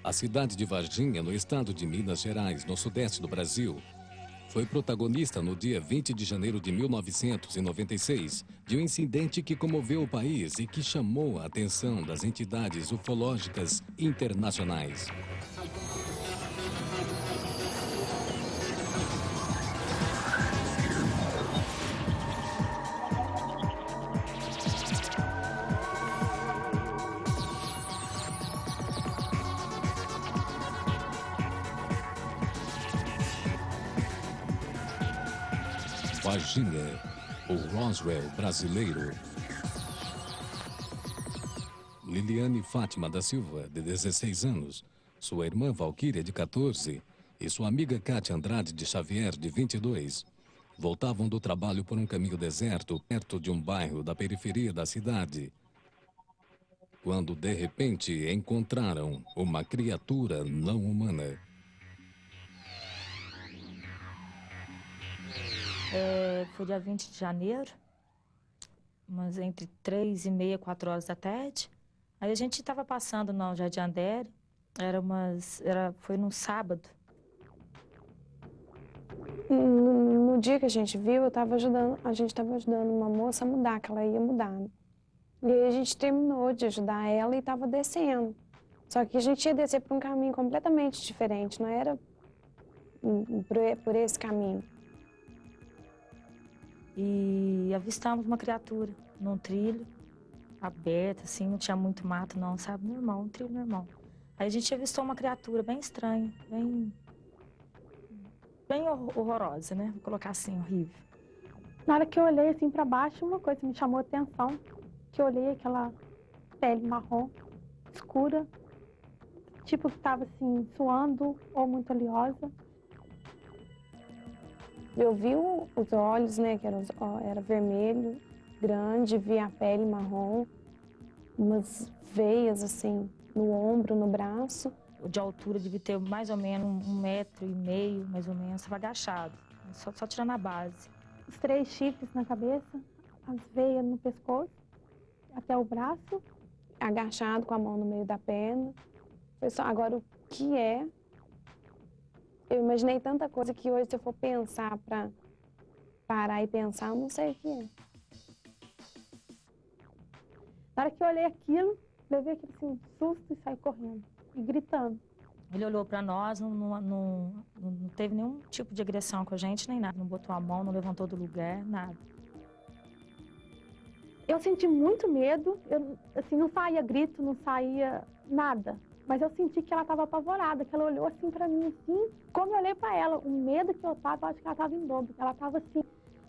A cidade de Varginha, no estado de Minas Gerais, no sudeste do Brasil, foi protagonista no dia 20 de janeiro de 1996 de um incidente que comoveu o país e que chamou a atenção das entidades ufológicas internacionais. Varginha, o Roswell brasileiro. Liliane Fátima da Silva, de 16 anos, sua irmã Valquíria, de 14, e sua amiga Cátia Andrade de Xavier, de 22, voltavam do trabalho por um caminho deserto perto de um bairro da periferia da cidade, quando de repente encontraram uma criatura não humana. Foi dia 20 de janeiro, mas entre 3h30 e 4 horas da tarde. Aí a gente estava passando no Jardim Andere, foi num sábado. No dia que a gente viu, a gente estava ajudando uma moça a mudar, que ela ia mudar. E aí a gente terminou de ajudar ela e estava descendo. Só que a gente ia descer por um caminho completamente diferente, não era por esse caminho. E avistamos uma criatura num trilho aberto, assim, não tinha muito mato não, sabe? Normal, um trilho normal. Aí a gente avistou uma criatura bem estranha, bem horrorosa, né? Vou colocar assim, horrível. Na hora que eu olhei assim para baixo, uma coisa me chamou a atenção, que eu olhei aquela pele marrom, escura, tipo que estava assim, suando ou muito oleosa. Eu vi os olhos, né, que era vermelho, grande, vi a pele marrom, umas veias assim no ombro, no braço. De altura devia ter mais ou menos 1,5 m, mais ou menos, estava agachado, só tirando a base. Os 3 chifres na cabeça, as veias no pescoço, até o braço. Agachado com a mão no meio da perna. Agora, o que é? Eu imaginei tanta coisa que hoje, se eu for pensar para parar e pensar, eu não sei o que é. Na hora que eu olhei aquilo, levei aquele assim, susto e saí correndo, e gritando. Ele olhou para nós, não teve nenhum tipo de agressão com a gente, nem nada. Não botou a mão, não levantou do lugar, nada. Eu senti muito medo, assim, não saía grito, não saía nada. Mas eu senti que ela estava apavorada, que ela olhou assim para mim, assim. Como eu olhei para ela, o medo que eu tava, eu acho que ela estava em dobro. Ela estava assim,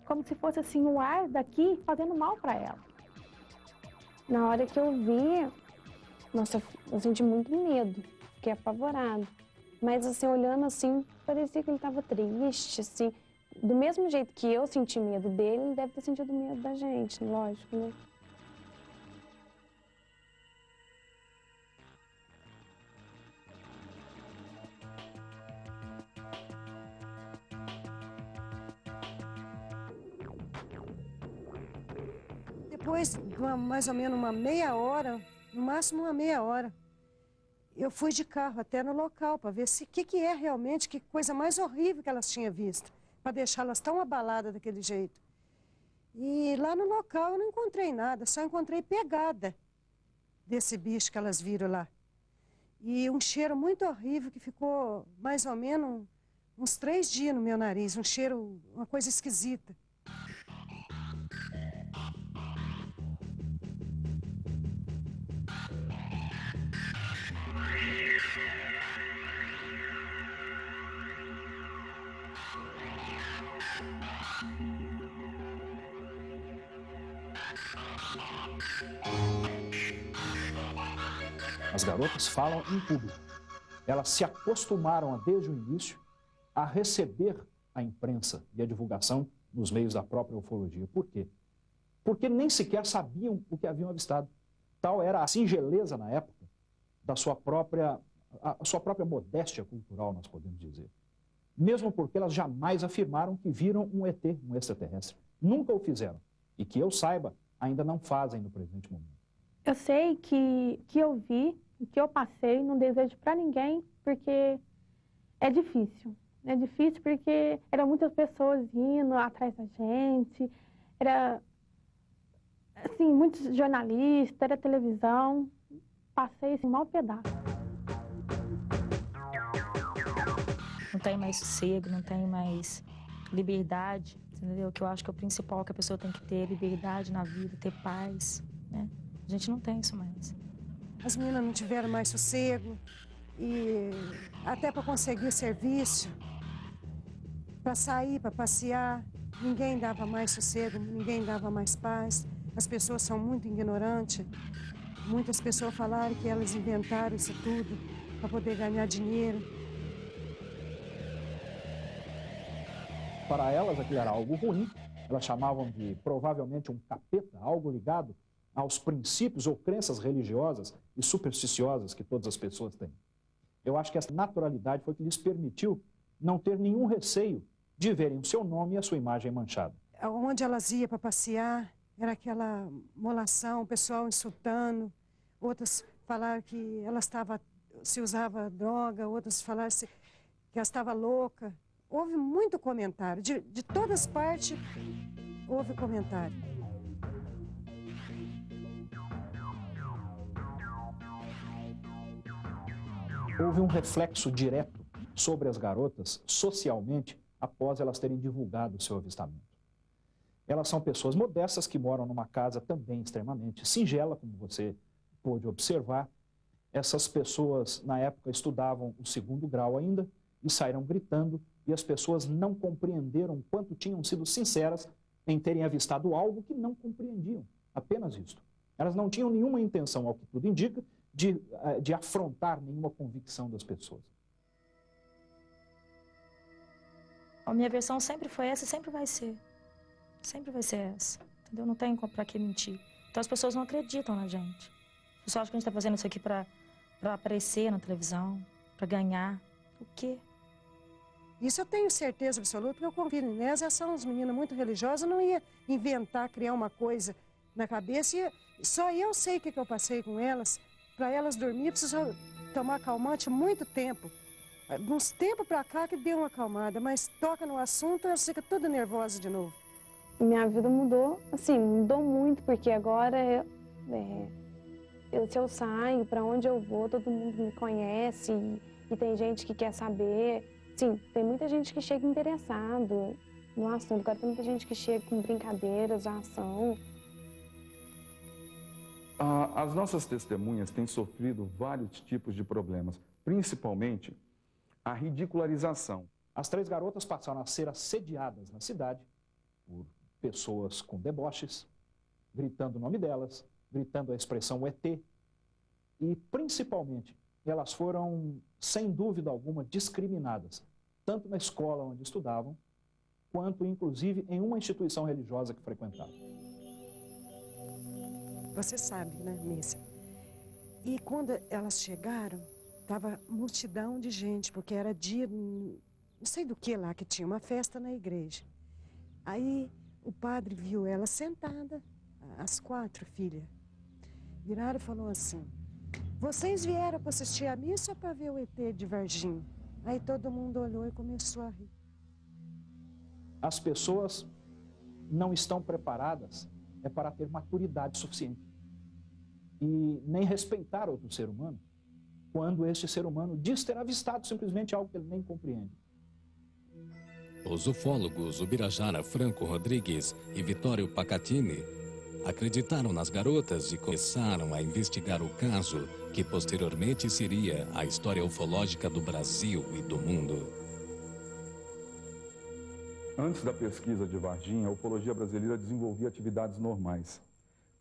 como se fosse assim, o ar daqui fazendo mal para ela. Na hora que eu vi, nossa, eu senti muito medo, fiquei apavorada. Mas assim, olhando assim, parecia que ele estava triste, assim. Do mesmo jeito que eu senti medo dele, ele deve ter sentido medo da gente, lógico, né? Depois de mais ou menos uma meia hora, no máximo uma meia hora, eu fui de carro até no local para ver se o que é realmente, que coisa mais horrível que elas tinham visto, para deixá-las tão abaladas daquele jeito. E lá no local eu não encontrei nada, só encontrei pegada desse bicho que elas viram lá. E um cheiro muito horrível que ficou mais ou menos uns 3 dias no meu nariz, um cheiro, uma coisa esquisita. As garotas falam em público. Elas se acostumaram, desde o início, a receber a imprensa e a divulgação nos meios da própria ufologia. Por quê? Porque nem sequer sabiam o que haviam avistado. Tal era a singeleza na época da sua própria modéstia cultural, nós podemos dizer. Mesmo porque elas jamais afirmaram que viram um ET, um extraterrestre. Nunca o fizeram. E que eu saiba, ainda não fazem no presente momento. Eu sei que eu vi o que eu passei, não desejo para ninguém, porque é difícil. É difícil porque eram muitas pessoas indo atrás da gente, era, assim, muitos jornalistas, era televisão, passei esse mau pedaço. Não tem mais sossego, não tem mais liberdade, entendeu? Que eu acho que é o principal que a pessoa tem que ter, liberdade na vida, ter paz, né? A gente não tem isso mais. As meninas não tiveram mais sossego e até para conseguir serviço, para sair, para passear, ninguém dava mais sossego, ninguém dava mais paz. As pessoas são muito ignorantes. Muitas pessoas falaram que elas inventaram isso tudo para poder ganhar dinheiro. Para elas, aquilo era algo ruim. Elas chamavam de, provavelmente, um capeta, algo ligado aos princípios ou crenças religiosas e supersticiosas que todas as pessoas têm. Eu acho que essa naturalidade foi que lhes permitiu não ter nenhum receio de verem o seu nome e a sua imagem manchada. Onde elas iam para passear, era aquela molação, o pessoal insultando. Outras falaram que elas se usava droga, outras falaram que elas estavam louca. Houve muito comentário, de todas as partes houve comentário. Houve um reflexo direto sobre as garotas, socialmente, após elas terem divulgado o seu avistamento. Elas são pessoas modestas que moram numa casa também extremamente singela, como você pôde observar. Essas pessoas, na época, estudavam o 2º grau ainda e saíram gritando, e as pessoas não compreenderam o quanto tinham sido sinceras em terem avistado algo que não compreendiam, apenas isto. Elas não tinham nenhuma intenção, ao que tudo indica, de afrontar nenhuma convicção das pessoas. A minha versão sempre foi essa e sempre vai ser. Sempre vai ser essa, entendeu? Não tem pra que mentir. Então as pessoas não acreditam na gente. As pessoas acham que a gente tá fazendo isso aqui pra aparecer na televisão, pra ganhar. O quê? Isso eu tenho certeza absoluta, porque eu convido nelas, elas são umas meninas muito religiosas, não ia inventar, criar uma coisa na cabeça. Só eu sei o que eu passei com elas. Para elas dormir, eu preciso tomar calmante muito tempo. De uns tempos para cá que deu uma acalmada, mas toca no assunto, elas ficam toda nervosa de novo. Minha vida mudou, assim, mudou muito, porque agora se eu saio, para onde eu vou, todo mundo me conhece e tem gente que quer saber. Sim, tem muita gente que chega interessado no assunto, agora tem muita gente que chega com brincadeiras, ação. As nossas testemunhas têm sofrido vários tipos de problemas, principalmente a ridicularização. As 3 garotas passaram a ser assediadas na cidade por pessoas com deboches, gritando o nome delas, gritando a expressão ET. E, principalmente, elas foram, sem dúvida alguma, discriminadas, tanto na escola onde estudavam, quanto, inclusive, em uma instituição religiosa que frequentavam. Você sabe, né, Mícia? E quando elas chegaram, estava multidão de gente, porque era dia, não sei do que lá, que tinha uma festa na igreja. Aí o padre viu ela sentada, as 4 filhas. Viraram e falou assim: vocês vieram para assistir a missa ou para ver o ET de Varginha? Aí todo mundo olhou e começou a rir. As pessoas não estão preparadas para ter maturidade suficiente e nem respeitar outro ser humano quando este ser humano diz ter avistado simplesmente algo que ele nem compreende. Os ufólogos Ubirajara Franco Rodrigues e Vitório Pacatini acreditaram nas garotas e começaram a investigar o caso, que posteriormente seria a história ufológica do Brasil e do mundo. Antes da pesquisa de Varginha, a ufologia brasileira desenvolvia atividades normais.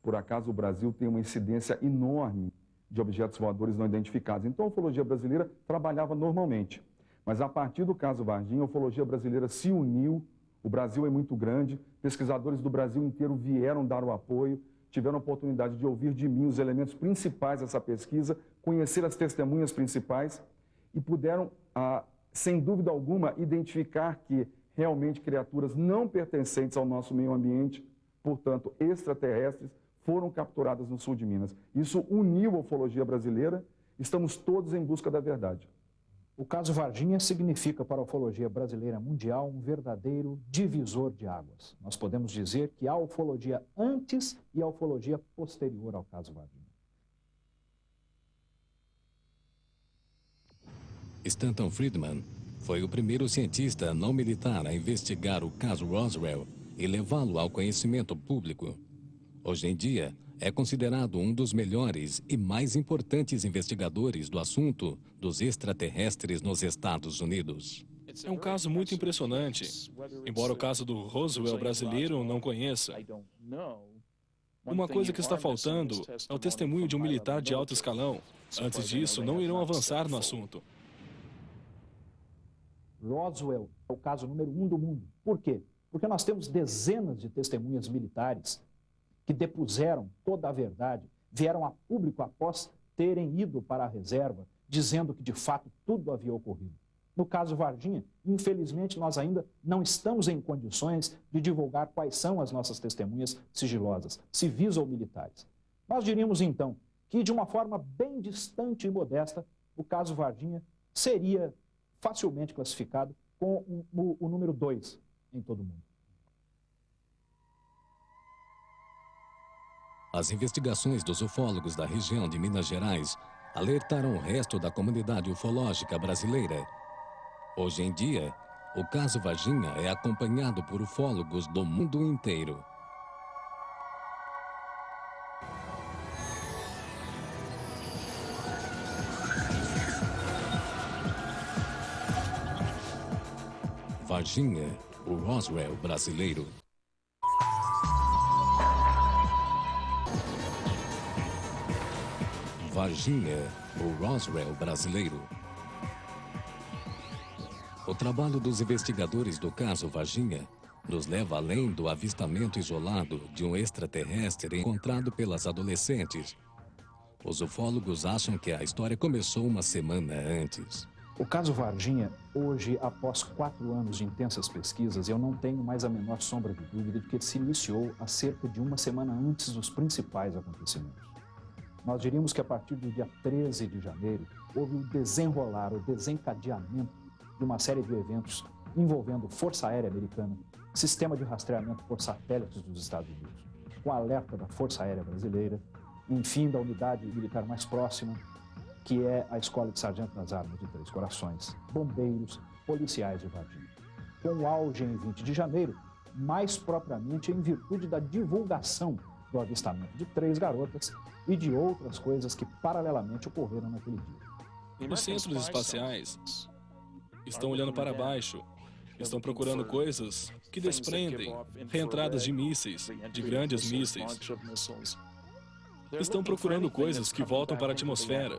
Por acaso, o Brasil tem uma incidência enorme de objetos voadores não identificados. Então, a ufologia brasileira trabalhava normalmente. Mas, a partir do caso Varginha, a ufologia brasileira se uniu. O Brasil é muito grande, pesquisadores do Brasil inteiro vieram dar o apoio, tiveram a oportunidade de ouvir de mim os elementos principais dessa pesquisa, conhecer as testemunhas principais e puderam, sem dúvida alguma, identificar que realmente criaturas não pertencentes ao nosso meio ambiente, portanto, extraterrestres, foram capturadas no sul de Minas. Isso uniu a ufologia brasileira Estamos todos em busca da verdade. O caso Varginha significa para a ufologia brasileira mundial um verdadeiro divisor de águas. Nós podemos dizer que há ufologia antes e a ufologia posterior ao caso Varginha. Stanton Friedman foi o primeiro cientista não militar a investigar o caso Roswell e levá-lo ao conhecimento público. Hoje em dia, é considerado um dos melhores e mais importantes investigadores do assunto dos extraterrestres nos Estados Unidos. É um caso muito impressionante. Embora o caso do Roswell brasileiro não conheça, uma coisa que está faltando é o testemunho de um militar de alto escalão. Antes disso, não irão avançar no assunto. Roswell é o caso número 1 do mundo. Por quê? Porque nós temos dezenas de testemunhas militares que depuseram toda a verdade, vieram a público após terem ido para a reserva, dizendo que de fato tudo havia ocorrido. No caso Varginha, infelizmente nós ainda não estamos em condições de divulgar quais são as nossas testemunhas sigilosas, civis ou militares. Nós diríamos então que de uma forma bem distante e modesta, o caso Varginha seria facilmente classificado com o número 2 em todo o mundo. As investigações dos ufólogos da região de Minas Gerais alertaram o resto da comunidade ufológica brasileira. Hoje em dia, o caso Varginha é acompanhado por ufólogos do mundo inteiro. Varginha, o Roswell brasileiro. Varginha, o Roswell brasileiro. O trabalho dos investigadores do caso Varginha nos leva além do avistamento isolado de um extraterrestre encontrado pelas adolescentes. Os ufólogos acham que a história começou uma semana antes. O caso Varginha, hoje, após 4 anos de intensas pesquisas, eu não tenho mais a menor sombra de dúvida de que ele se iniciou há cerca de uma semana antes dos principais acontecimentos. Nós diríamos que a partir do dia 13 de janeiro, houve o desenrolar, o desencadeamento de uma série de eventos envolvendo Força Aérea Americana, sistema de rastreamento por satélites dos Estados Unidos, com alerta da Força Aérea Brasileira, enfim, da unidade militar mais próxima, que é a Escola de Sargento das Armas de Três Corações, bombeiros, policiais de Varginha. Com o auge em 20 de janeiro, mais propriamente em virtude da divulgação do avistamento de 3 garotas e de outras coisas que paralelamente ocorreram naquele dia. Os centros espaciais estão olhando para baixo, estão procurando coisas que desprendem reentradas de mísseis, de grandes mísseis. Estão procurando coisas que voltam para a atmosfera.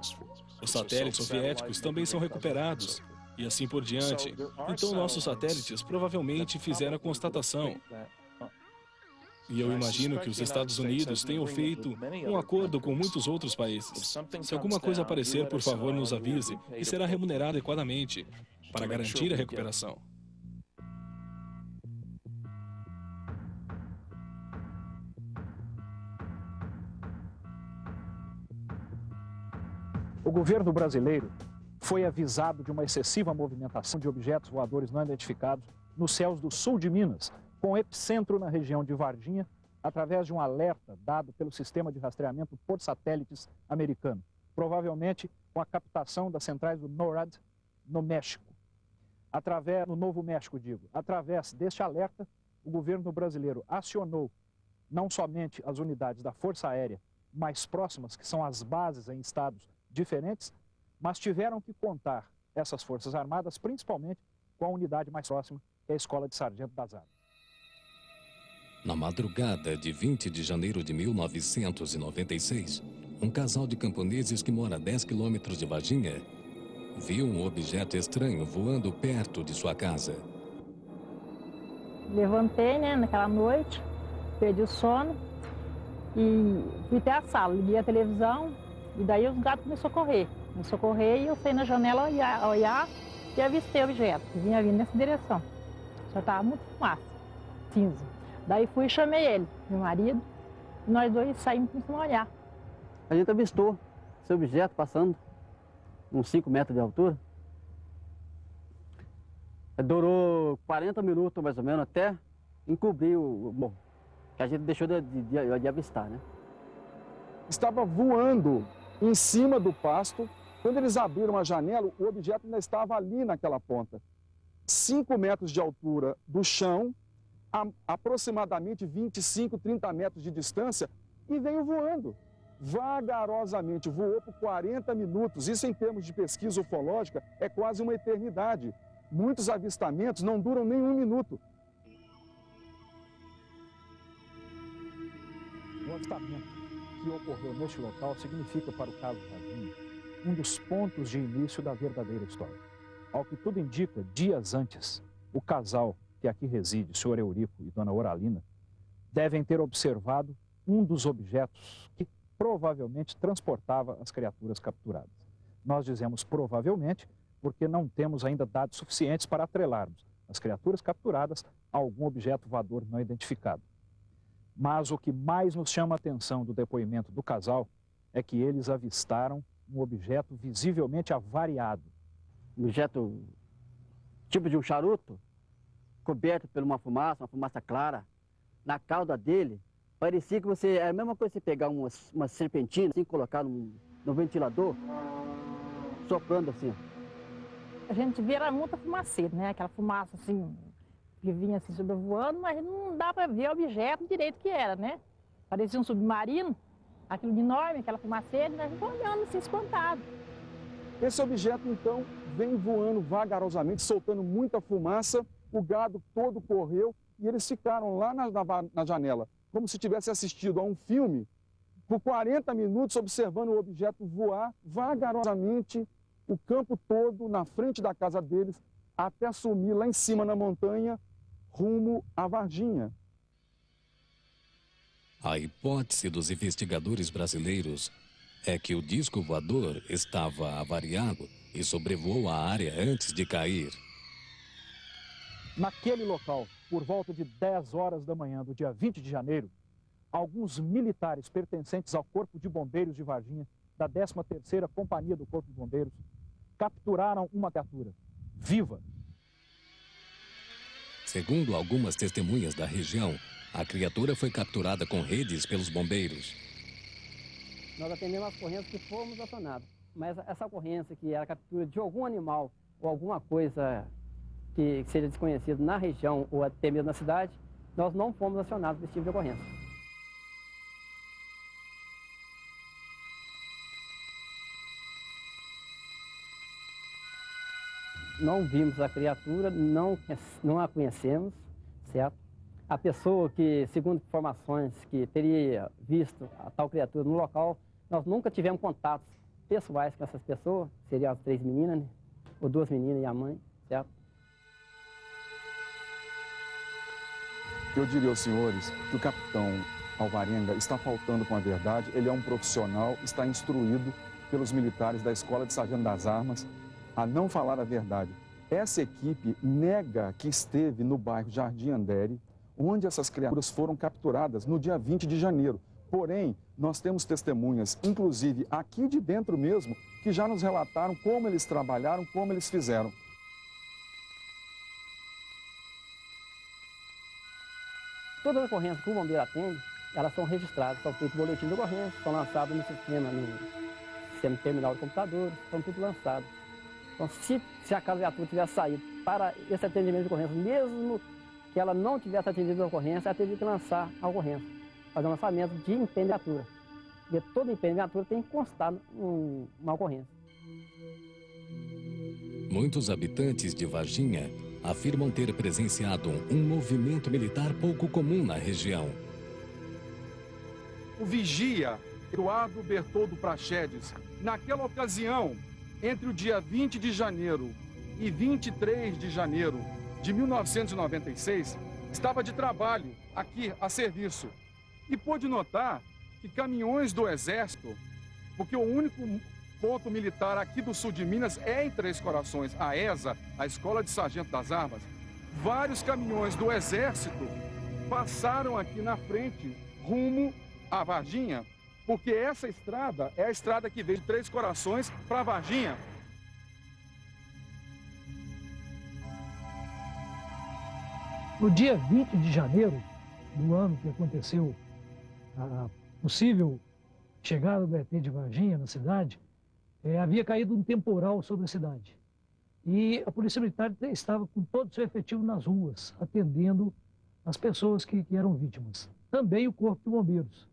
Os satélites soviéticos também são recuperados, e assim por diante. Então nossos satélites provavelmente fizeram a constatação. E eu imagino que os Estados Unidos tenham feito um acordo com muitos outros países. Se alguma coisa aparecer, por favor, nos avise e será remunerado adequadamente para garantir a recuperação. O governo brasileiro foi avisado de uma excessiva movimentação de objetos voadores não identificados nos céus do sul de Minas, com epicentro na região de Varginha, através de um alerta dado pelo sistema de rastreamento por satélites americano, provavelmente com a captação das centrais do NORAD no México. No Novo México, através deste alerta, o governo brasileiro acionou não somente as unidades da Força Aérea mais próximas, que são as bases em estados diferentes, mas tiveram que contar essas Forças Armadas, principalmente com a unidade mais próxima, que é a Escola de Sargento das Armas. Na madrugada de 20 de janeiro de 1996, um casal de camponeses que mora a 10 quilômetros de Varginha viu um objeto estranho voando perto de sua casa. Levantei, naquela noite, perdi o sono e fui até a sala, liguei a televisão e daí os gatos começaram a correr. Começou a correr e eu saí na janela olhar e avistei o objeto, que vinha vindo nessa direção. Só estava muito fumaça, cinza. Daí fui e chamei ele, meu marido, e nós dois saímos e começamos a olhar. A gente avistou esse objeto passando uns 5 metros de altura. Durou 40 minutos, mais ou menos, até encobrir o morro, que a gente deixou de avistar, né? Estava voando em cima do pasto. Quando eles abriram a janela, o objeto ainda estava ali naquela ponta. 5 metros de altura do chão, a aproximadamente 25, 30 metros de distância, e veio voando. Vagarosamente, voou por 40 minutos. Isso, em termos de pesquisa ufológica, é quase uma eternidade. Muitos avistamentos não duram nem 1 minuto. O avistamento que ocorreu neste local significa para o caso Varginha um dos pontos de início da verdadeira história. Ao que tudo indica, dias antes, o casal que aqui reside, o senhor Eurico e dona Oralina, devem ter observado um dos objetos que provavelmente transportava as criaturas capturadas. Nós dizemos provavelmente porque não temos ainda dados suficientes para atrelarmos as criaturas capturadas a algum objeto voador não identificado. Mas o que mais nos chama a atenção do depoimento do casal é que eles avistaram um objeto visivelmente avariado. Um objeto tipo de um charuto, coberto por uma fumaça clara. Na cauda dele, parecia que é a mesma coisa que você pegar uma serpentina, assim, colocar no ventilador, soprando assim. A gente via era muita fumaceira, né? Aquela fumaça assim, que vinha assim sobrevoando, mas não dá para ver o objeto direito que era, né? Parecia um submarino, aquilo de enorme, aquela fumaceira, e nós ficamos olhando assim, espantados. Esse objeto, então, vem voando vagarosamente, soltando muita fumaça, o gado todo correu e eles ficaram lá na janela, como se tivesse assistido a um filme, por 40 minutos observando o objeto voar vagarosamente o campo todo na frente da casa deles, até sumir lá em cima na montanha, rumo a Varginha. A hipótese dos investigadores brasileiros é que o disco voador estava avariado e sobrevoou a área antes de cair. Naquele local, por volta de 10 horas da manhã do dia 20 de janeiro, alguns militares pertencentes ao Corpo de Bombeiros de Varginha, da 13ª Companhia do Corpo de Bombeiros, capturaram uma criatura viva. Segundo algumas testemunhas da região, a criatura foi capturada com redes pelos bombeiros. Nós atendemos as ocorrências que fomos acionados, mas essa ocorrência que era a captura de algum animal ou alguma coisa que seja desconhecido na região ou até mesmo na cidade, nós não fomos acionados desse tipo de ocorrência. Não vimos a criatura, não a conhecemos, certo? A pessoa que, segundo informações, que teria visto a tal criatura no local, nós nunca tivemos contatos pessoais com essas pessoas, seriam as 3 meninas, né? Ou 2 meninas e a mãe, certo? Eu diria aos senhores que o capitão Alvarenga está faltando com a verdade. Ele é um profissional, está instruído pelos militares da Escola de Sargento das Armas a não falar a verdade. Essa equipe nega que esteve no bairro Jardim Andere, onde essas criaturas foram capturadas no dia 20 de janeiro. Porém, nós temos testemunhas, inclusive aqui de dentro mesmo, que já nos relataram como eles trabalharam, como eles fizeram. Todas as ocorrências que o bombeiro atende, elas são registradas, são feitos boletins de ocorrência, são lançados no sistema terminal de computadores, são tudo lançados. Então, se a criatura tivesse saído para esse atendimento de ocorrência, mesmo que ela não tivesse atendido a ocorrência, ela teria que lançar a ocorrência, fazer um lançamento de empenho de viatura. Porque todo empenho de viatura tem que constar uma ocorrência. Muitos habitantes de Varginha afirmam ter presenciado um movimento militar pouco comum na região. O vigia Eduardo Bertoldo Praxedes, naquela ocasião, entre o dia 20 de janeiro e 23 de janeiro de 1996, estava de trabalho aqui a serviço e pôde notar que caminhões do Exército, porque o único ponto militar aqui do sul de Minas é em Três Corações, a ESA, a Escola de Sargento das Armas, vários caminhões do Exército passaram aqui na frente, rumo a Varginha, porque essa estrada é a estrada que vem de Três Corações para Varginha. No dia 20 de janeiro do ano que aconteceu a possível chegada do ET de Varginha na cidade, havia caído um temporal sobre a cidade. E a Polícia Militar estava com todo o seu efetivo nas ruas, atendendo as pessoas que eram vítimas. Também o Corpo de Bombeiros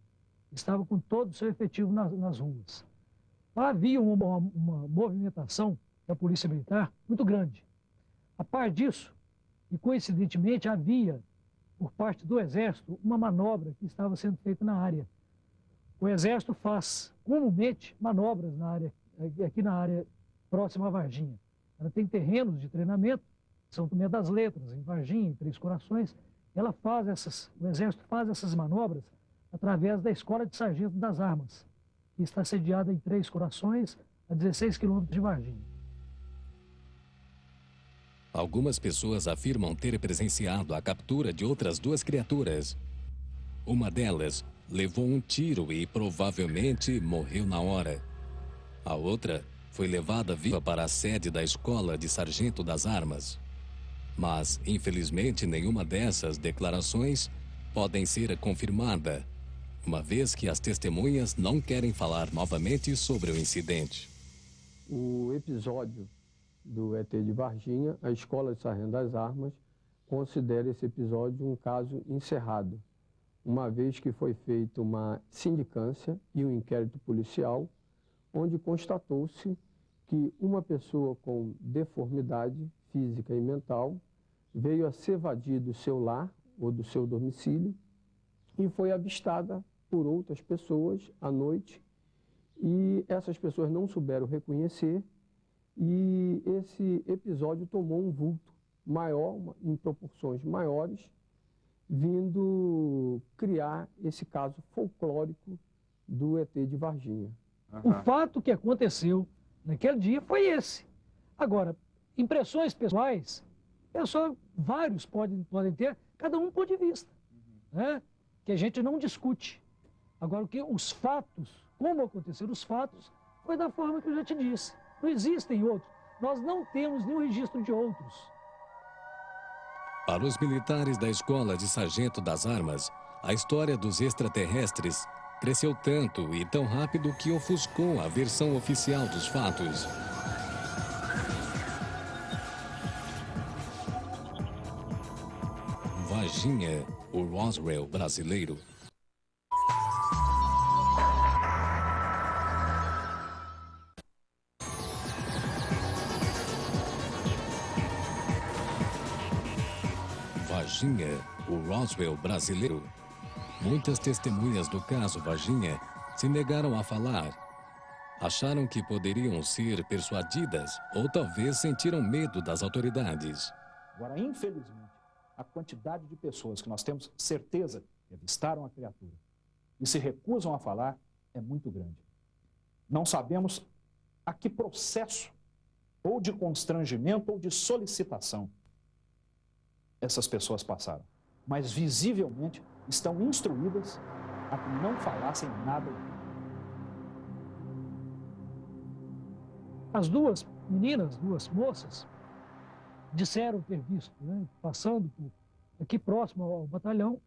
estava com todo o seu efetivo nas ruas. Havia uma movimentação da Polícia Militar muito grande. A par disso, e coincidentemente, havia, por parte do Exército, uma manobra que estava sendo feita na área. O Exército faz, comumente, manobras aqui na área próxima a Varginha. Ela tem terrenos de treinamento, São Tomé das Letras, em Varginha, em Três Corações. O Exército faz essas manobras através da Escola de Sargento das Armas, que está sediada em Três Corações, a 16 quilômetros de Varginha. Algumas pessoas afirmam ter presenciado a captura de outras duas criaturas. Uma delas levou um tiro e provavelmente morreu na hora. A outra foi levada viva para a sede da Escola de Sargento das Armas. Mas, infelizmente, nenhuma dessas declarações podem ser confirmada, uma vez que as testemunhas não querem falar novamente sobre o incidente. O episódio do ET de Varginha, a Escola de Sargento das Armas considera esse episódio um caso encerrado, uma vez que foi feita uma sindicância e um inquérito policial, onde constatou-se que uma pessoa com deformidade física e mental veio a se evadir do seu lar ou do seu domicílio e foi avistada por outras pessoas à noite, e essas pessoas não souberam reconhecer, e esse episódio tomou um vulto maior, em proporções maiores, vindo criar esse caso folclórico do ET de Varginha. O fato que aconteceu naquele dia foi esse. Agora, impressões pessoais, vários podem ter, cada um ponto de vista, né? Que a gente não discute. Agora, os fatos, como aconteceram os fatos, foi da forma que eu já te disse. Não existem outros. Nós não temos nenhum registro de outros. Para os militares da Escola de Sargento das Armas, a história dos extraterrestres cresceu tanto e tão rápido que ofuscou a versão oficial dos fatos. Varginha, o Roswell brasileiro. Varginha, o Roswell brasileiro. Muitas testemunhas do caso Varginha se negaram a falar. Acharam que poderiam ser persuadidas ou talvez sentiram medo das autoridades. Agora, infelizmente, a quantidade de pessoas que nós temos certeza que avistaram a criatura e se recusam a falar é muito grande. Não sabemos a que processo, ou de constrangimento, ou de solicitação, essas pessoas passaram. Mas, visivelmente, estão instruídas a que não falassem nada. As duas meninas, duas moças, disseram ter visto, né, passando aqui próximo ao batalhão,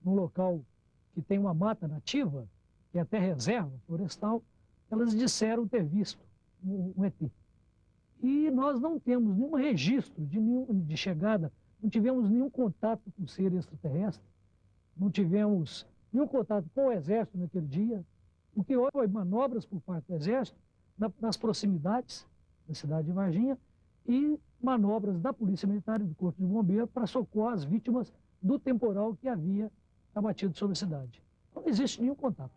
num local que tem uma mata nativa, que é até reserva florestal, elas disseram ter visto um ET. E nós não temos nenhum registro de chegada, não tivemos nenhum contato com o ser extraterrestre, não tivemos nenhum contato com o Exército naquele dia. O que houve foi manobras por parte do Exército nas proximidades da cidade de Varginha e manobras da Polícia Militar e do Corpo de Bombeiros para socorrer as vítimas do temporal que havia abatido sobre a cidade. Não existe nenhum contato.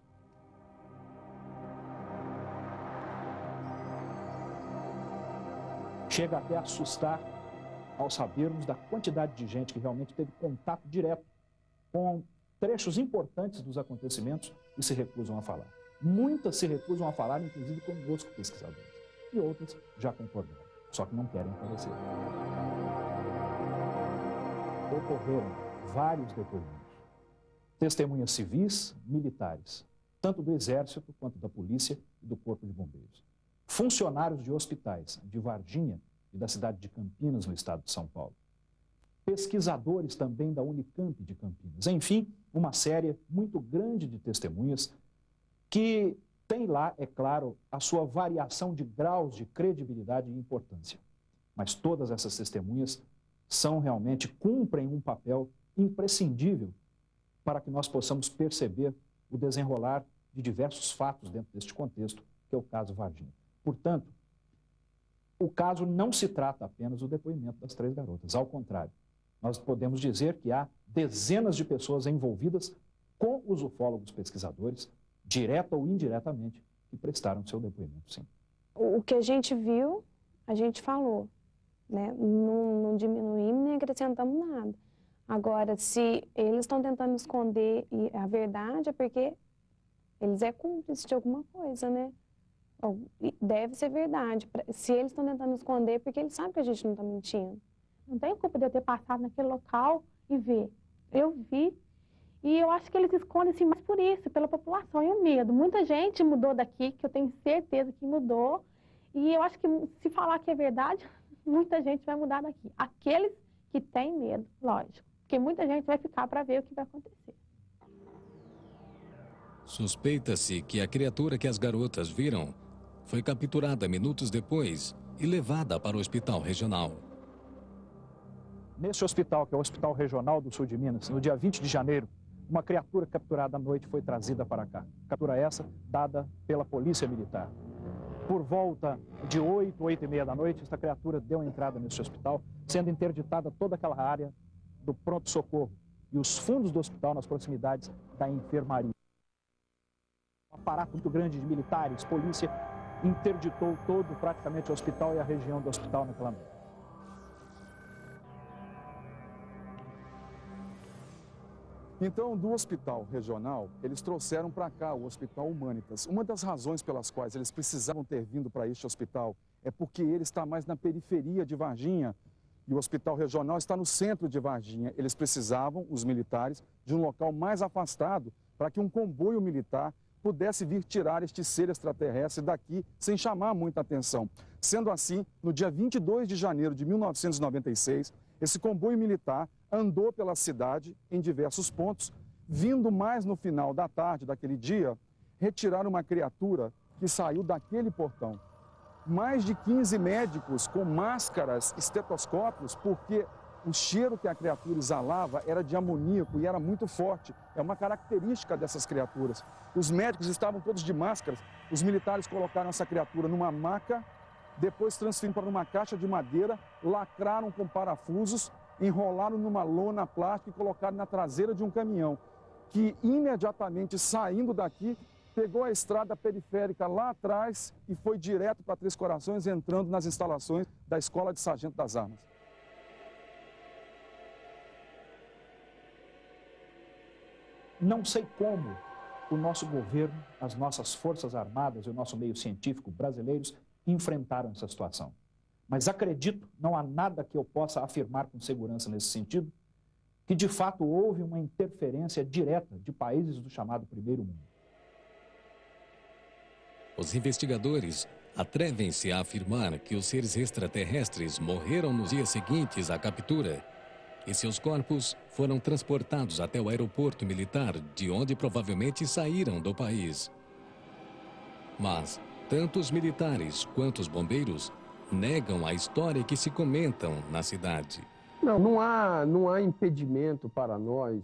Chega até a assustar ao sabermos da quantidade de gente que realmente teve contato direto com trechos importantes dos acontecimentos e se recusam a falar. Muitas se recusam a falar, inclusive conosco, pesquisadores. E outras já concordaram, só que não querem aparecer. Ocorreram vários depoimentos. Testemunhas civis, militares, tanto do Exército quanto da Polícia e do Corpo de Bombeiros. Funcionários de hospitais de Varginha e da cidade de Campinas, no estado de São Paulo. pesquisadores também da Unicamp de Campinas. Enfim, uma série muito grande de testemunhas que tem lá, é claro, a sua variação de graus de credibilidade e importância. Mas todas essas testemunhas cumprem um papel imprescindível para que nós possamos perceber o desenrolar de diversos fatos dentro deste contexto, que é o caso Varginha. Portanto, o caso não se trata apenas do depoimento das 3 garotas, ao contrário. Nós podemos dizer que há dezenas de pessoas envolvidas com os ufólogos pesquisadores, direta ou indiretamente, que prestaram seu depoimento, sim. O que a gente viu, a gente falou, né? Não diminuímos nem acrescentamos nada. Agora, se eles estão tentando esconder a verdade, é porque eles é cúmplice de alguma coisa, né? Deve ser verdade. Se eles estão tentando esconder, é porque eles sabem que a gente não está mentindo. Não tem culpa de eu ter passado naquele local e ver. Eu vi. E eu acho que eles escondem-se mais por isso, pela população e o medo. Muita gente mudou daqui, que eu tenho certeza que mudou. E eu acho que se falar que é verdade, muita gente vai mudar daqui. Aqueles que têm medo, lógico. Porque muita gente vai ficar para ver o que vai acontecer. Suspeita-se que a criatura que as garotas viram foi capturada minutos depois e levada para o hospital regional. Nesse hospital, que é o Hospital Regional do Sul de Minas, no dia 20 de janeiro, uma criatura capturada à noite foi trazida para cá. Captura essa dada pela Polícia Militar. Por volta de 8, 8h30 da noite, esta criatura deu entrada nesse hospital, sendo interditada toda aquela área do pronto-socorro e os fundos do hospital nas proximidades da enfermaria. Um aparato muito grande de militares, polícia, interditou praticamente o hospital e a região do hospital naquela noite. Então, do hospital regional, eles trouxeram para cá o Hospital Humanitas. Uma das razões pelas quais eles precisavam ter vindo para este hospital é porque ele está mais na periferia de Varginha e o hospital regional está no centro de Varginha. Eles precisavam, os militares, de um local mais afastado para que um comboio militar pudesse vir tirar este ser extraterrestre daqui sem chamar muita atenção. Sendo assim, no dia 22 de janeiro de 1996, esse comboio militar andou pela cidade em diversos pontos, vindo mais no final da tarde daquele dia, retirar uma criatura que saiu daquele portão. Mais de 15 médicos com máscaras, estetoscópios, porque o cheiro que a criatura exalava era de amoníaco e era muito forte. É uma característica dessas criaturas. Os médicos estavam todos de máscaras. Os militares colocaram essa criatura numa maca, depois transferiram para uma caixa de madeira, lacraram com parafusos, enrolaram numa lona plástica e colocaram na traseira de um caminhão, que imediatamente saindo daqui, pegou a estrada periférica lá atrás e foi direto para Três Corações, entrando nas instalações da Escola de Sargento das Armas. Não sei como o nosso governo, as nossas forças armadas e o nosso meio científico brasileiros enfrentaram essa situação. Mas acredito, não há nada que eu possa afirmar com segurança nesse sentido, que de fato houve uma interferência direta de países do chamado Primeiro Mundo. Os investigadores atrevem-se a afirmar que os seres extraterrestres morreram nos dias seguintes à captura e seus corpos foram transportados até o aeroporto militar, de onde provavelmente saíram do país. Mas tanto os militares quanto os bombeiros negam a história que se comentam na cidade. Não há impedimento para nós,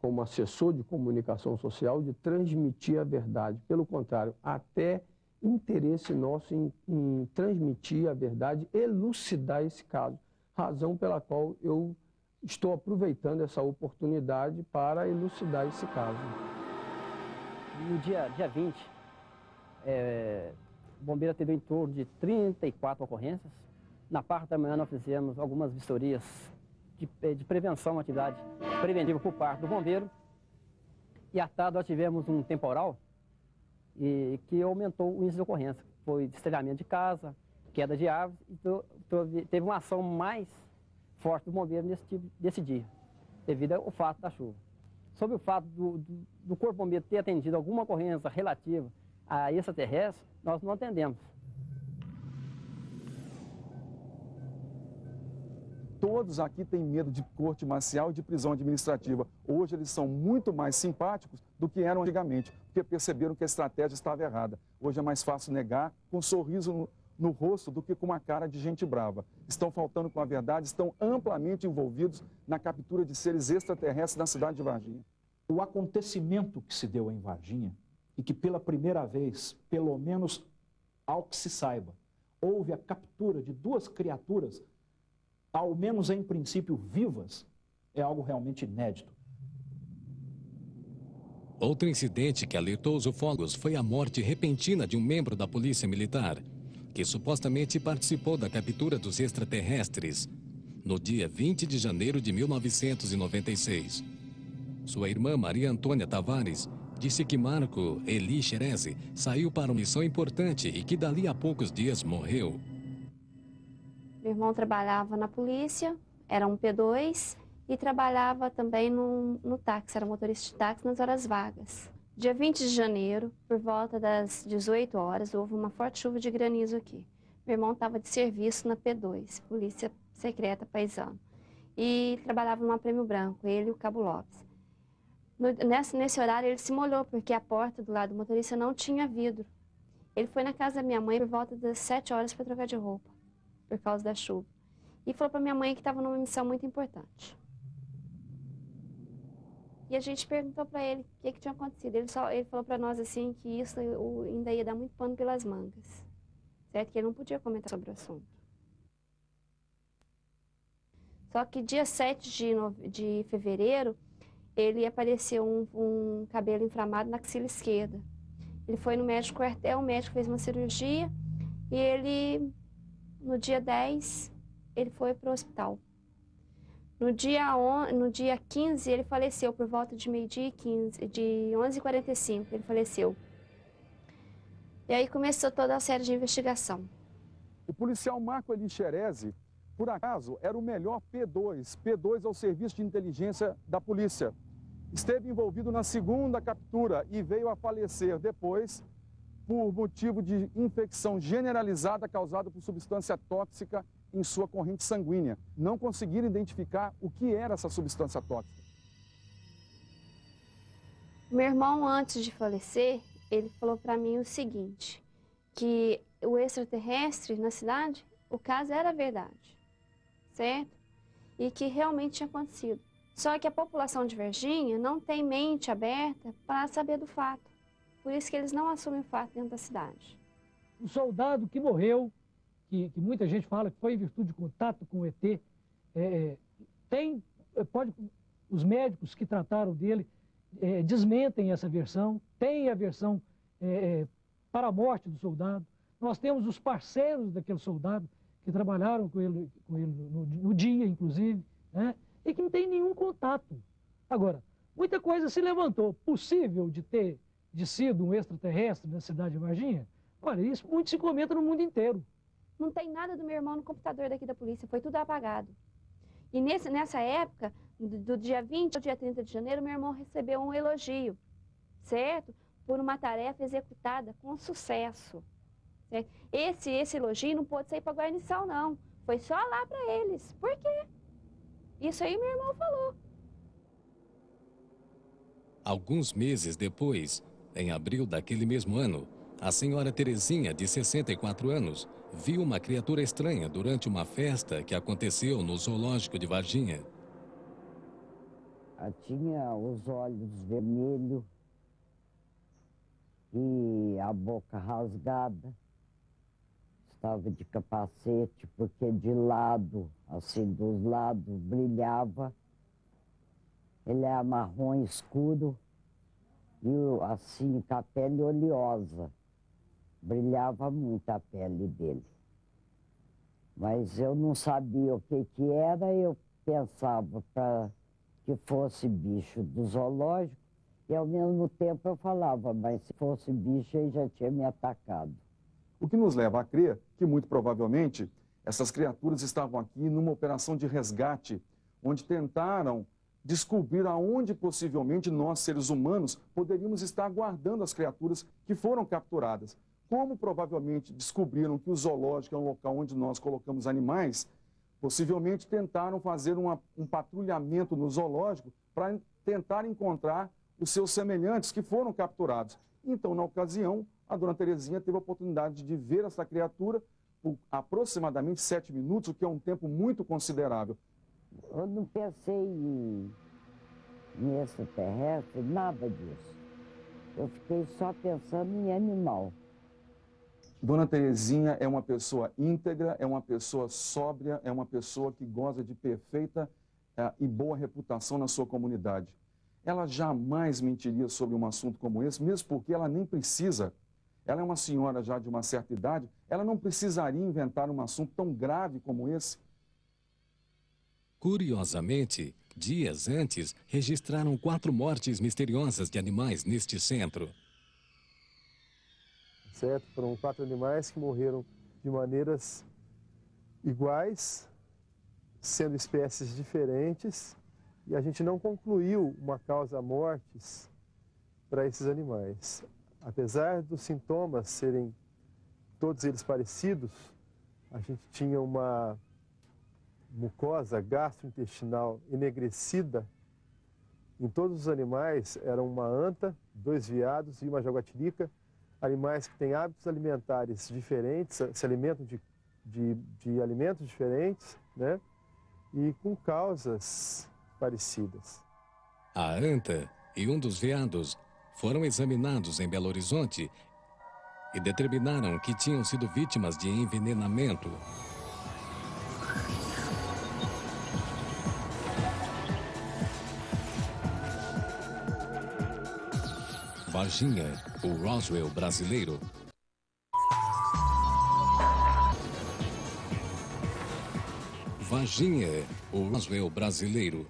como assessor de comunicação social, de transmitir a verdade. Pelo contrário, até interesse nosso em transmitir a verdade, elucidar esse caso. Razão pela qual eu estou aproveitando essa oportunidade para elucidar esse caso. No dia 20, o bombeiro atendeu em torno de 34 ocorrências. Na parte da manhã nós fizemos algumas vistorias de prevenção, uma atividade preventiva por parte do bombeiro. E à tarde nós tivemos um temporal que aumentou o índice de ocorrência. Foi destelhamento de casa, queda de árvores, então teve uma ação mais forte do bombeiro nesse dia, devido ao fato da chuva. Sobre o fato do Corpo Bombeiro ter atendido alguma ocorrência relativa a extraterrestre, nós não atendemos. Todos aqui têm medo de corte marcial e de prisão administrativa. Hoje eles são muito mais simpáticos do que eram antigamente, porque perceberam que a estratégia estava errada. Hoje é mais fácil negar com um sorriso no rosto do que com uma cara de gente brava. Estão faltando com a verdade, estão amplamente envolvidos na captura de seres extraterrestres na cidade de Varginha. O acontecimento que se deu em Varginha, e que pela primeira vez, pelo menos ao que se saiba, houve a captura de 2 criaturas, ao menos em princípio vivas, é algo realmente inédito. Outro incidente que alertou os ufólogos foi a morte repentina de um membro da Polícia Militar, que supostamente participou da captura dos extraterrestres, no dia 20 de janeiro de 1996. Sua irmã Maria Antônia Tavares disse que Marco Eli Xerezi saiu para uma missão importante e que dali a poucos dias morreu. Meu irmão trabalhava na polícia, era um P2 e trabalhava também no táxi, era motorista de táxi nas horas vagas. Dia 20 de janeiro, por volta das 18 horas, houve uma forte chuva de granizo aqui. Meu irmão estava de serviço na P2, Polícia Secreta Paisano, e trabalhava numa Prêmio Branco, ele e o Cabo Lopes. Nesse horário ele se molhou, porque a porta do lado do motorista não tinha vidro. Ele foi na casa da minha mãe por volta das 7 horas para trocar de roupa, por causa da chuva. E falou para minha mãe que estava numa missão muito importante. E a gente perguntou para ele o que tinha acontecido. Ele falou para nós assim que isso ainda ia dar muito pano pelas mangas, certo? Que ele não podia comentar sobre o assunto. Só que dia 7 de fevereiro, ele apareceu um cabelo inflamado na axila esquerda. Ele foi no médico quartel, o médico fez uma cirurgia e ele, no dia 10, ele foi para o hospital. No dia 15, ele faleceu por volta de meio-dia e 15, de 11h45, ele faleceu. E aí começou toda a série de investigação. O policial Marco Eli Xerezi, por acaso, era o melhor P2. P2 é o Serviço de Inteligência da Polícia. Esteve envolvido na segunda captura e veio a falecer depois por motivo de infecção generalizada causada por substância tóxica em sua corrente sanguínea. Não conseguiram identificar o que era essa substância tóxica. Meu irmão, antes de falecer, ele falou para mim o seguinte, que o extraterrestre na cidade, o caso era verdade, certo? E que realmente tinha acontecido. Só que a população de Varginha não tem mente aberta para saber do fato. Por isso que eles não assumem o fato dentro da cidade. O soldado que morreu, que muita gente fala que foi em virtude de contato com o ET, os médicos que trataram dele desmentem essa versão, tem a versão para a morte do soldado. Nós temos os parceiros daquele soldado que trabalharam com ele no dia, inclusive, né? E que não tem nenhum contato. Agora, muita coisa se levantou. Possível de sido um extraterrestre na cidade de Varginha? Olha, isso muito se comenta no mundo inteiro. Não tem nada do meu irmão no computador daqui da polícia, foi tudo apagado. E nessa época, do dia 20 ao dia 30 de janeiro, meu irmão recebeu um elogio, certo? Por uma tarefa executada com sucesso. Certo? Esse elogio não pôde sair para a guarnição, não. Foi só lá para eles. Por quê? Isso aí meu irmão falou. Alguns meses depois, em abril daquele mesmo ano, a senhora Terezinha, de 64 anos, viu uma criatura estranha durante uma festa que aconteceu no zoológico de Varginha. Ela tinha os olhos vermelhos e a boca rasgada. Estava de capacete, porque de lado, assim, dos lados, brilhava. Ele é marrom escuro e, assim, com a pele oleosa. Brilhava muito a pele dele. Mas eu não sabia o que era, eu pensava para que fosse bicho do zoológico e, ao mesmo tempo, eu falava, mas se fosse bicho, ele já tinha me atacado. O que nos leva a crer que, muito provavelmente, essas criaturas estavam aqui numa operação de resgate, onde tentaram descobrir aonde possivelmente nós, seres humanos, poderíamos estar guardando as criaturas que foram capturadas. Como provavelmente descobriram que o zoológico é um local onde nós colocamos animais, Possivelmente tentaram fazer um patrulhamento no zoológico para tentar encontrar os seus semelhantes que foram capturados. Então, na ocasião, a dona Terezinha teve a oportunidade de ver essa criatura por aproximadamente 7 minutos, o que é um tempo muito considerável. Eu não pensei em extraterrestre, nada disso. Eu fiquei só pensando em animal. Dona Terezinha é uma pessoa íntegra, é uma pessoa sóbria, é uma pessoa que goza de perfeita e boa reputação na sua comunidade. Ela jamais mentiria sobre um assunto como esse, mesmo porque ela nem precisa. Ela é uma senhora já de uma certa idade, ela não precisaria inventar um assunto tão grave como esse. Curiosamente, dias antes, registraram 4 mortes misteriosas de animais neste centro. Certo? Foram 4 animais que morreram de maneiras iguais, sendo espécies diferentes, e a gente não concluiu uma causa-mortes para esses animais. Apesar dos sintomas serem todos eles parecidos, a gente tinha uma mucosa gastrointestinal enegrecida em todos os animais. Era uma anta, 2 veados e uma jaguatirica, animais que têm hábitos alimentares diferentes, se alimentam de alimentos diferentes, né? E com causas parecidas. A anta e um dos veados foram examinados em Belo Horizonte e determinaram que tinham sido vítimas de envenenamento. Varginha, o Roswell brasileiro. Varginha, o Roswell brasileiro.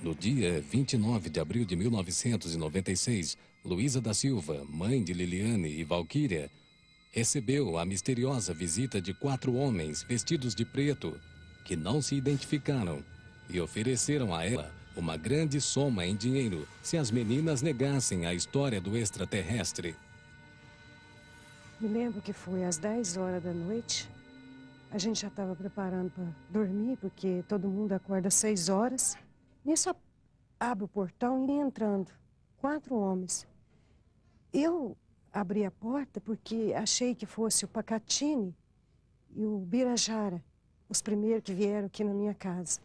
No dia 29 de abril de 1996, Luísa da Silva, mãe de Liliane e Valquíria, recebeu a misteriosa visita de 4 homens vestidos de preto, que não se identificaram e ofereceram a ela uma grande soma em dinheiro se as meninas negassem a história do extraterrestre. Me lembro que foi às 10 horas da noite. A gente já estava preparando para dormir, porque todo mundo acorda às 6 horas. Nisso abre o portão e ia entrando 4 homens. Eu abri a porta porque achei que fosse o Pacatini e o Birajara, os primeiros que vieram aqui na minha casa.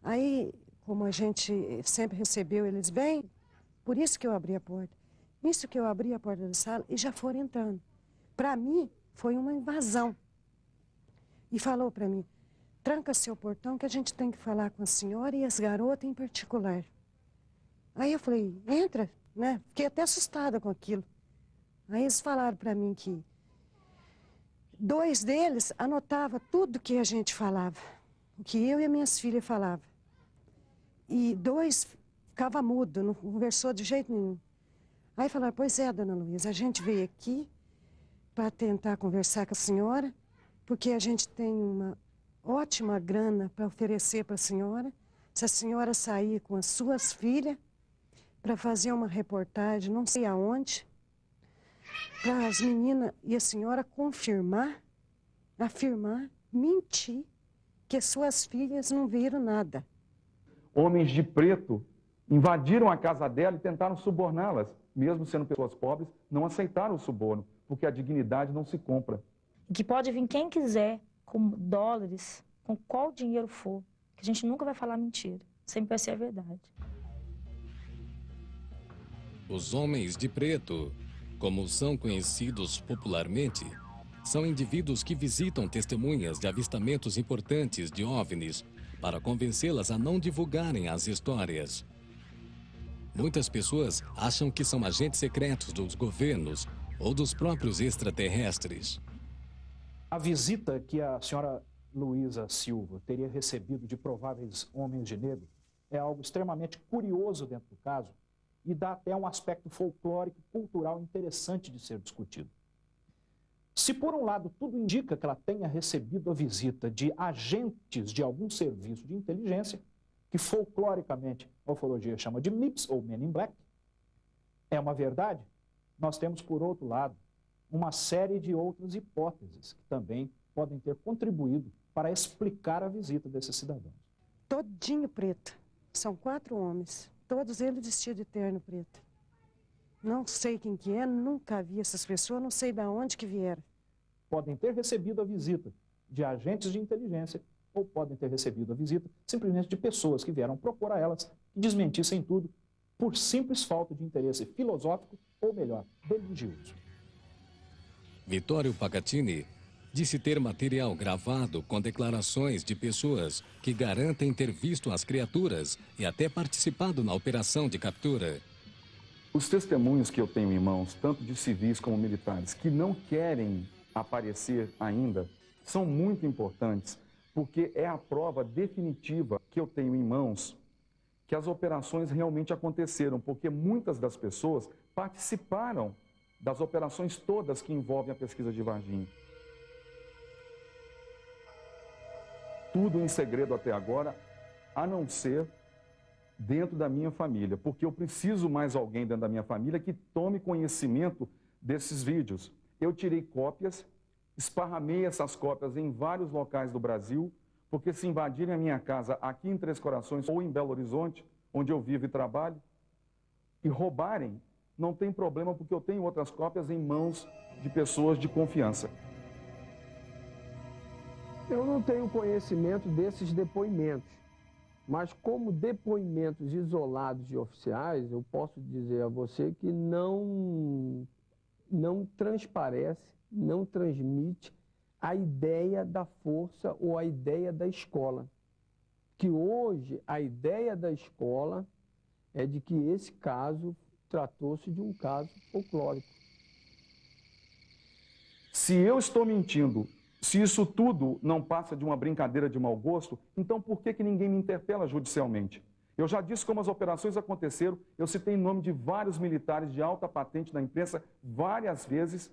Aí, como a gente sempre recebeu eles bem, por isso que eu abri a porta. Nisso que eu abri a porta da sala e já foram entrando. Para mim, foi uma invasão. E falou para mim, tranca seu portão que a gente tem que falar com a senhora e as garotas em particular. Aí eu falei, entra, né? Fiquei até assustada com aquilo. Aí eles falaram para mim que 2 deles anotavam tudo que a gente falava, o que eu e as minhas filhas falavam. E 2 ficavam mudos, não conversou de jeito nenhum. Aí falaram, pois é, dona Luísa, a gente veio aqui para tentar conversar com a senhora, porque a gente tem uma ótima grana para oferecer para a senhora, se a senhora sair com as suas filhas para fazer uma reportagem, não sei aonde, para as meninas e a senhora confirmar, afirmar, mentir, que as suas filhas não viram nada. Homens de preto invadiram a casa dela e tentaram suborná-las. Mesmo sendo pessoas pobres, não aceitaram o suborno, porque a dignidade não se compra. Que pode vir quem quiser, com dólares, com qual dinheiro for, que a gente nunca vai falar mentira, sempre vai ser a verdade. Os homens de preto, como são conhecidos popularmente, são indivíduos que visitam testemunhas de avistamentos importantes de OVNIs para convencê-las a não divulgarem as histórias. Muitas pessoas acham que são agentes secretos dos governos ou dos próprios extraterrestres. A visita que a senhora Luísa Silva teria recebido de prováveis homens de negro é algo extremamente curioso dentro do caso e dá até um aspecto folclórico e cultural interessante de ser discutido. Se, por um lado, tudo indica que ela tenha recebido a visita de agentes de algum serviço de inteligência, que folcloricamente a ufologia chama de MIBs, ou Men in Black, é uma verdade, nós temos, por outro lado, uma série de outras hipóteses que também podem ter contribuído para explicar a visita desses cidadãos. Todinho preto. São 4 homens, todos eles vestidos de terno preto. Não sei quem que é, nunca vi essas pessoas, não sei de onde que vieram. Podem ter recebido a visita de agentes de inteligência ou podem ter recebido a visita simplesmente de pessoas que vieram propor a elas que desmentissem tudo por simples falta de interesse filosófico ou, melhor, religioso. Vittorio Pacatini disse ter material gravado com declarações de pessoas que garantem ter visto as criaturas e até participado na operação de captura. Os testemunhos que eu tenho em mãos, tanto de civis como militares, que não querem aparecer ainda, são muito importantes, porque é a prova definitiva que eu tenho em mãos que as operações realmente aconteceram, porque muitas das pessoas participaram das operações todas que envolvem a pesquisa de Varginha. Tudo em segredo até agora, a não ser dentro da minha família, porque eu preciso mais alguém dentro da minha família que tome conhecimento desses vídeos. Eu tirei cópias, esparramei essas cópias em vários locais do Brasil, porque se invadirem a minha casa aqui em Três Corações ou em Belo Horizonte, onde eu vivo e trabalho, e roubarem, não tem problema, porque eu tenho outras cópias em mãos de pessoas de confiança. Eu não tenho conhecimento desses depoimentos, mas como depoimentos isolados de oficiais, eu posso dizer a você que não transparece, não transmite a ideia da força ou a ideia da escola. Que hoje a ideia da escola é de que esse caso tratou-se de um caso folclórico. Se eu estou mentindo, se isso tudo não passa de uma brincadeira de mau gosto, então por que ninguém me interpela judicialmente? Eu já disse como as operações aconteceram, eu citei nome de vários militares de alta patente na imprensa várias vezes.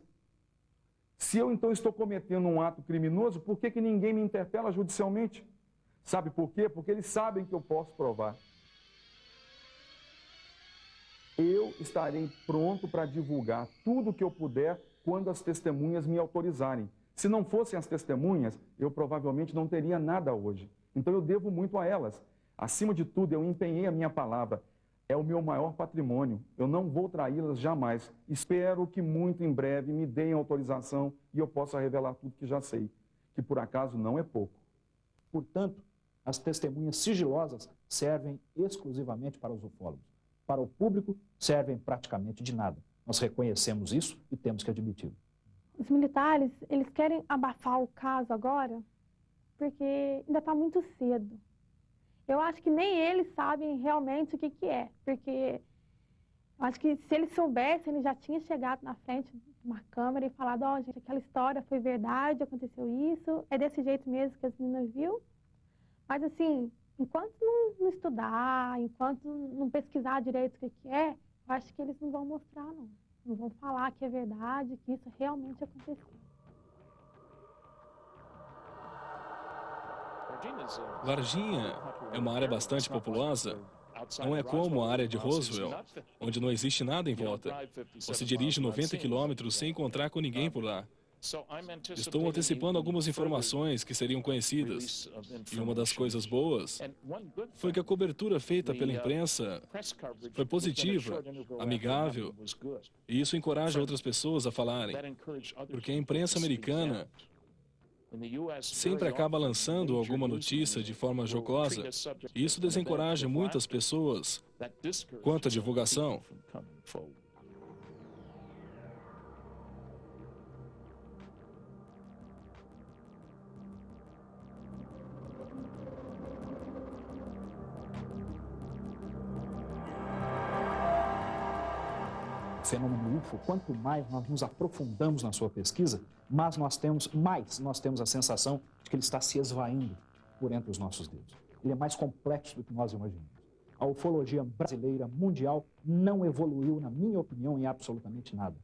Se eu então estou cometendo um ato criminoso, por que ninguém me interpela judicialmente? Sabe por quê? Porque eles sabem que eu posso provar. Eu estarei pronto para divulgar tudo o que eu puder quando as testemunhas me autorizarem. Se não fossem as testemunhas, eu provavelmente não teria nada hoje. Então eu devo muito a elas. Acima de tudo, eu empenhei a minha palavra. É o meu maior patrimônio. Eu não vou traí-las jamais. Espero que muito em breve me deem autorização e eu possa revelar tudo que já sei, que por acaso não é pouco. Portanto, as testemunhas sigilosas servem exclusivamente para os ufólogos. Para o público, servem praticamente de nada. Nós reconhecemos isso e temos que admiti-lo. Os militares, eles querem abafar o caso agora, porque ainda está muito cedo. Eu acho que nem eles sabem realmente o que é, porque eu acho que se eles soubessem, eles já tinham chegado na frente de uma câmera e falado, ó, gente, aquela história foi verdade, aconteceu isso, é desse jeito mesmo que as meninas viu. Mas assim, enquanto não estudar, enquanto não pesquisar direito o que é, eu acho que eles não vão mostrar, não. Não vão falar que é verdade, que isso realmente aconteceu. Varginha é uma área bastante populosa. Não é como a área de Roswell, onde não existe nada em volta. Você dirige 90 quilômetros sem encontrar com ninguém por lá. Estou antecipando algumas informações que seriam conhecidas. E uma das coisas boas foi que a cobertura feita pela imprensa foi positiva, amigável, e isso encoraja outras pessoas a falarem, porque a imprensa americana sempre acaba lançando alguma notícia de forma jocosa, e isso desencoraja muitas pessoas quanto à divulgação. Fenômeno UFO, quanto mais nós nos aprofundamos na sua pesquisa, mais nós temos a sensação de que ele está se esvaindo por entre os nossos dedos. Ele é mais complexo do que nós imaginamos. A ufologia brasileira, mundial, não evoluiu, na minha opinião, em absolutamente nada.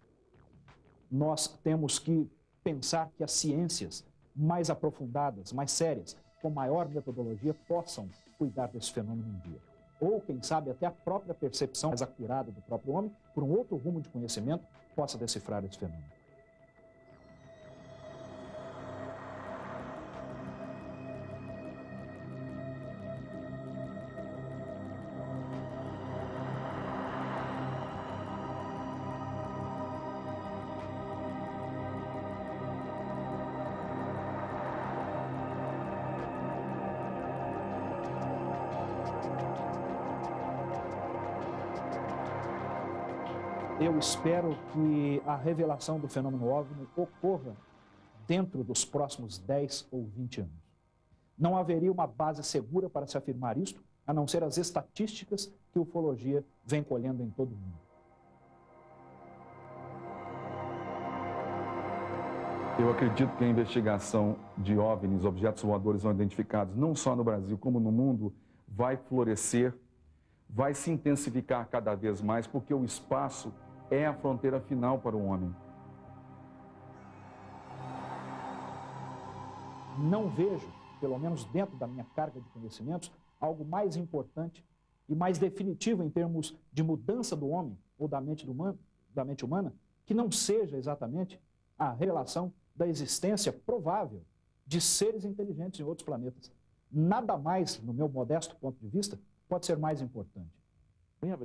Nós temos que pensar que as ciências mais aprofundadas, mais sérias, com maior metodologia, possam cuidar desse fenômeno um dia. Ou, quem sabe, até a própria percepção mais acurada do próprio homem, por um outro rumo de conhecimento, possa decifrar esse fenômeno. eu espero que a revelação do fenômeno OVNI ocorra dentro dos próximos 10 ou 20 anos. Não haveria uma base segura para se afirmar isto, a não ser as estatísticas que a ufologia vem colhendo em todo o mundo. Eu acredito que a investigação de OVNIs, objetos voadores não identificados, não só no Brasil como no mundo, vai florescer, vai se intensificar cada vez mais, porque o espaço é a fronteira final para o homem. Não vejo, pelo menos dentro da minha carga de conhecimentos, algo mais importante e mais definitivo em termos de mudança do homem ou da mente humana, que não seja exatamente a revelação da existência provável de seres inteligentes em outros planetas. Nada mais, no meu modesto ponto de vista, pode ser mais importante.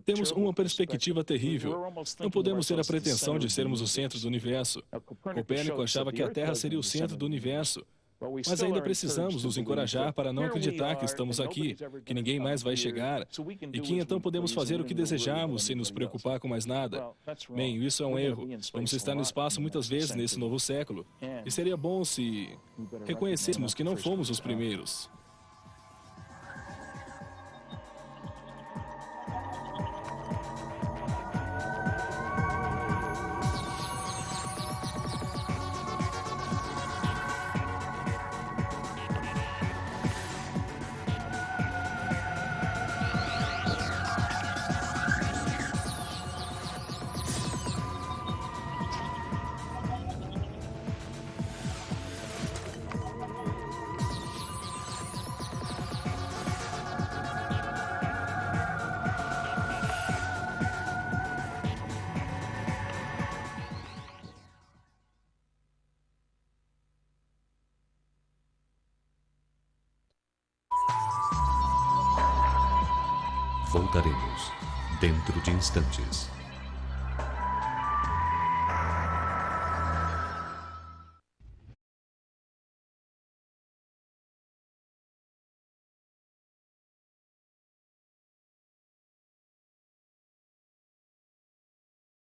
Temos uma perspectiva terrível. Não podemos ter a pretensão de sermos o centro do universo. Copérnico achava que a Terra seria o centro do universo. Mas ainda precisamos nos encorajar para não acreditar que estamos aqui, que ninguém mais vai chegar, e que então podemos fazer o que desejamos sem nos preocupar com mais nada. Bem, isso é um erro. Vamos estar no espaço muitas vezes nesse novo século. E seria bom se reconhecêssemos que não fomos os primeiros. Voltaremos dentro de instantes.